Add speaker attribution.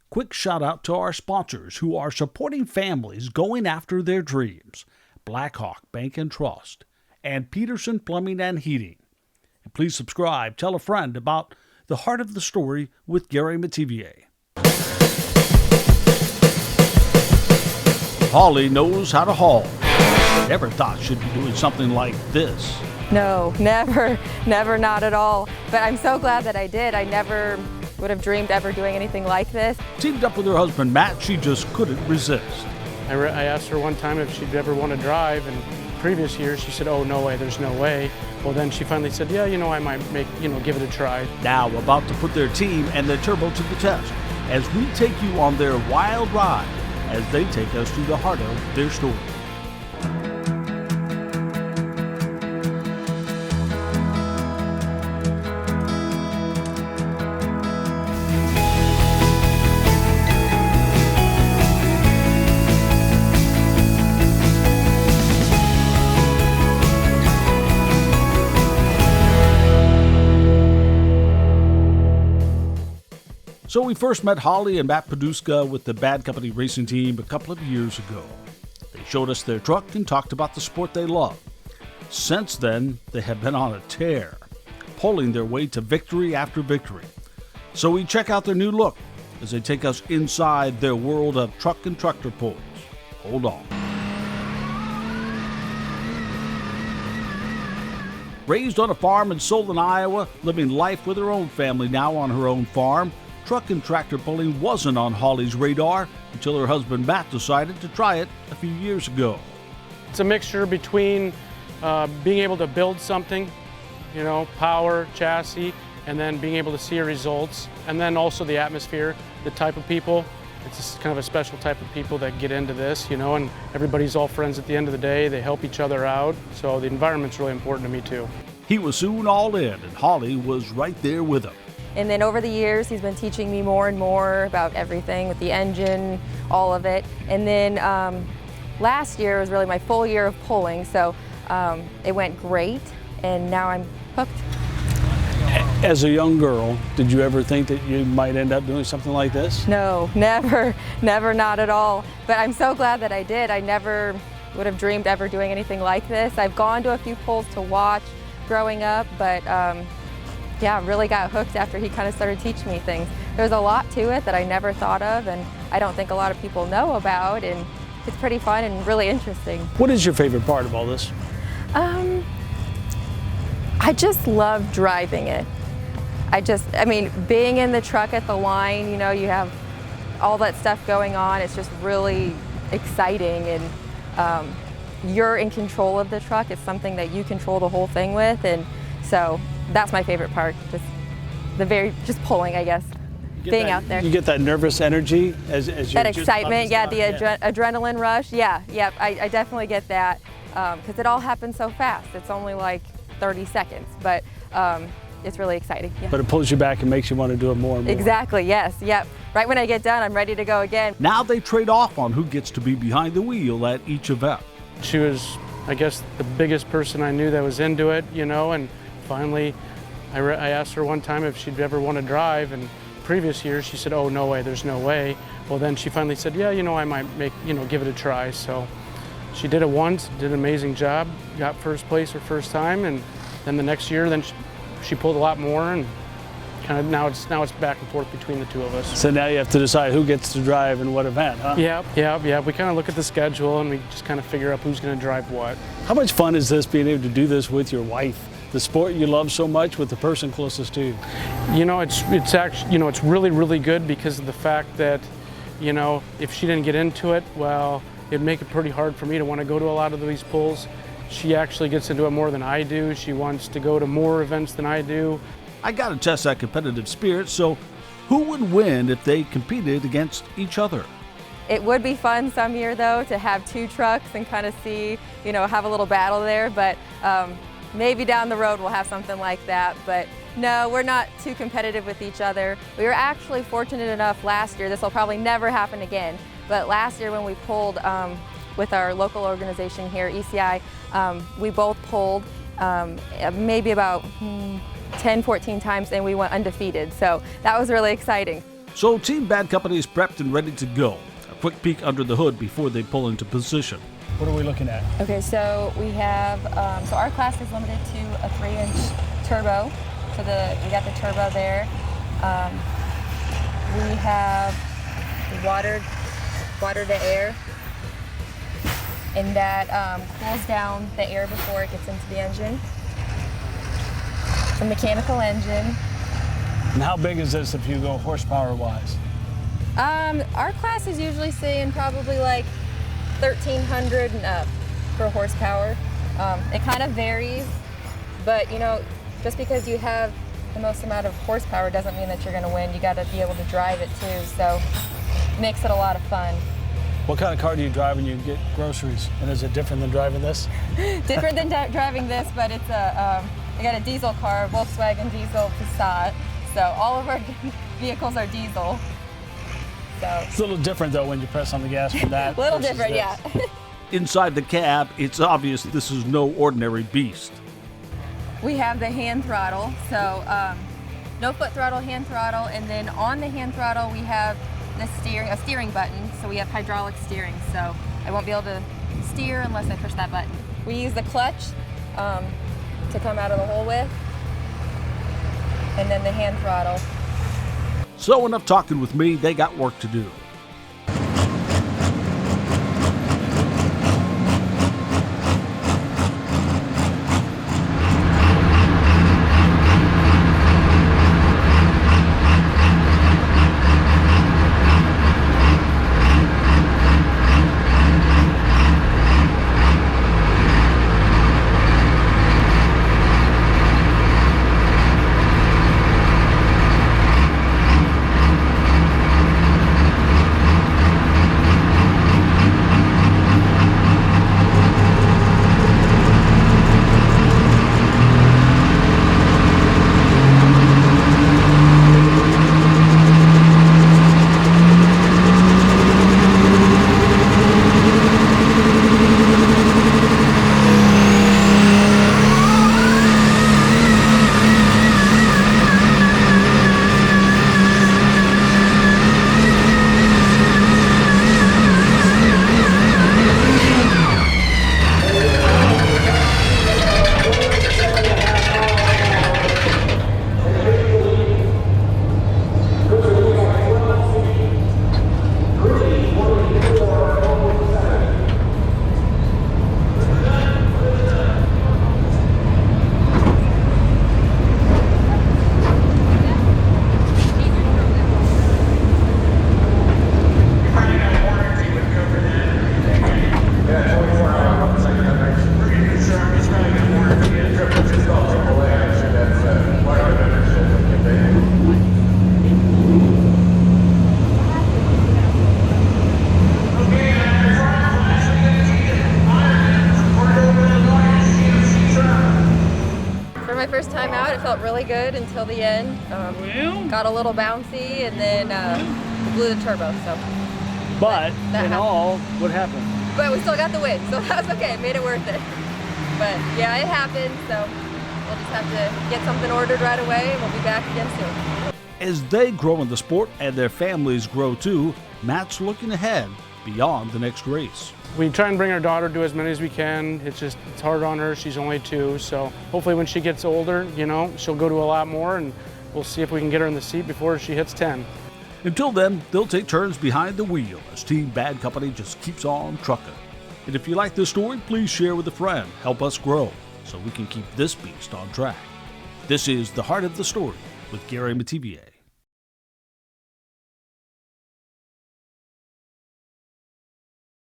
Speaker 1: Quick shout out to our sponsors who are supporting families going after their dreams. Blackhawk Bank and Trust and Peterson Plumbing and Heating. And please subscribe, tell a friend about the heart of the story with Gary Metivier. Holly knows how to haul. Never thought she'd be doing something like this.
Speaker 2: No, never, not at all. But I'm so glad that I did. I never would have dreamed ever doing anything like this.
Speaker 1: Teamed up with her husband Matt, she just couldn't resist.
Speaker 3: I asked her one time if she'd ever want to drive, and previous years she said, oh, no way, there's no way. Well, then she finally said, yeah, I might give it a try.
Speaker 1: Now about to put their team and their turbo to the test as we take you on their wild ride as they take us to the heart of their story. So we first met Holly and Matt Paduska with the Bad Company racing team a couple of years ago. They showed us their truck and talked about the sport they love. Since then, they have been on a tear, pulling their way to victory after victory. So we check out their new look as they take us inside their world of truck and tractor pulls. Hold on. Raised on a farm in Solon, Iowa, living life with her own family now on her own farm, truck and tractor pulling wasn't on Holly's radar until her husband Matt decided to try it a few years ago.
Speaker 3: It's a mixture between being able to build something, power, chassis, and then being able to see results, and then also the atmosphere, the type of people. It's kind of a special type of people that get into this, and everybody's all friends at the end of the day. They help each other out, so the environment's really important to me too.
Speaker 1: He was soon all in, and Holly was right there with him.
Speaker 2: And then over the years, he's been teaching me more and more about everything with the engine, all of it. And then last year was really my full year of pulling, so it went great, and now I'm hooked.
Speaker 1: As a young girl, did you ever think that you might end up doing something like this?
Speaker 2: No, never, not at all. But I'm so glad that I did. I never would have dreamed ever doing anything like this. I've gone to a few pulls to watch growing up, but yeah, really got hooked after he kind of started teaching me things. There's a lot to it that I never thought of, and I don't think a lot of people know about, and it's pretty fun and really interesting.
Speaker 1: What is your favorite part of all this?
Speaker 2: I just love driving it. Being in the truck at the line, you have all that stuff going on. It's just really exciting, and you're in control of the truck. It's something that you control the whole thing with, and so that's my favorite part. Just pulling, I guess, being out there.
Speaker 1: You get that nervous energy as you're
Speaker 2: that excitement, adrenaline rush. I definitely get that because it all happens so fast. It's only like 30 seconds, but it's really exciting. Yeah.
Speaker 1: But it pulls you back and makes you want to do it more and more.
Speaker 2: Exactly, yes, yep. Right when I get done, I'm ready to go again.
Speaker 1: Now they trade off on who gets to be behind the wheel at each event.
Speaker 3: She was, I guess, the biggest person I knew that was into it, and finally I asked her one time if she'd ever want to drive, and previous years she said, oh, no way, there's no way. Well, then she finally said, yeah, I might give it a try. So she did it once, did an amazing job, got first place her first time, and then the next year, she pulled a lot more, and kind of now it's back and forth between the two of us.
Speaker 1: So now you have to decide who gets to drive in what event, huh?
Speaker 3: Yeah. We kind of look at the schedule and we just kind of figure out who's going to drive what.
Speaker 1: How much fun is this being able to do this with your wife? The sport you love so much with the person closest to you.
Speaker 3: It's actually, it's really, really good because of the fact that, if she didn't get into it, well, it'd make it pretty hard for me to want to go to a lot of these pulls. She actually gets into it more than I do. She wants to go to more events than I do.
Speaker 1: I got to test that competitive spirit, so who would win if they competed against each other?
Speaker 2: It would be fun some year, though, to have two trucks and kind of see, have a little battle there, but maybe down the road we'll have something like that. But no, we're not too competitive with each other. We were actually fortunate enough last year, this will probably never happen again, but last year when we pulled with our local organization here, ECI, we both pulled maybe about 10, 14 times, and we went undefeated. So that was really exciting.
Speaker 1: So Team Bad Company is prepped and ready to go. A quick peek under the hood before they pull into position.
Speaker 4: What are we looking at?
Speaker 2: Okay, so we have, so our class is limited to a 3-inch turbo. So we got the turbo there. We have water to air, and that cools down the air before it gets into the engine. The mechanical engine.
Speaker 4: And how big is this if you go horsepower-wise?
Speaker 2: Our class is usually saying probably like 1,300 and up for horsepower. It kind of varies, but you know, just because you have the most amount of horsepower doesn't mean that you're going to win. You got to be able to drive it too, so it makes it a lot of fun.
Speaker 4: What kind of car do you drive when you get groceries? And is it different than driving this?
Speaker 2: Different than driving this, but it's I got a diesel car, Volkswagen diesel Passat. So all of our vehicles are diesel. So
Speaker 4: It's a little different though when you press on the gas from that.
Speaker 2: a little
Speaker 4: versus
Speaker 2: different,
Speaker 4: this.
Speaker 2: yeah.
Speaker 1: Inside the cab, it's obvious this is no ordinary beast.
Speaker 2: We have the hand throttle, so no foot throttle, hand throttle, and then on the hand throttle we have a steering button, so we have hydraulic steering, so I won't be able to steer unless I push that button. We use the clutch to come out of the hole with, and then the hand throttle.
Speaker 1: So enough talking with me, they got work to do.
Speaker 2: My first time out, it felt really good until the end. Got a little bouncy, and then blew the turbo. So,
Speaker 4: But
Speaker 2: that
Speaker 4: in
Speaker 2: happened.
Speaker 4: all, what happened?
Speaker 2: But we still got the win, so that was okay. It made it worth it. But yeah, it happened. So we'll just have to get something ordered right away, and we'll be back again soon.
Speaker 1: As they grow in the sport and their families grow too, Matt's looking ahead beyond the next race.
Speaker 3: We try and bring our daughter to as many as we can. It's hard on her. She's only 2, so hopefully when she gets older, you know, she'll go to a lot more, and we'll see if we can get her in the seat before she hits 10.
Speaker 1: Until then, they'll take turns behind the wheel as Team Bad Company just keeps on trucking. And if you like this story, please share with a friend. Help us grow so we can keep this beast on track. This is The Heart of the Story with Gary Metivier.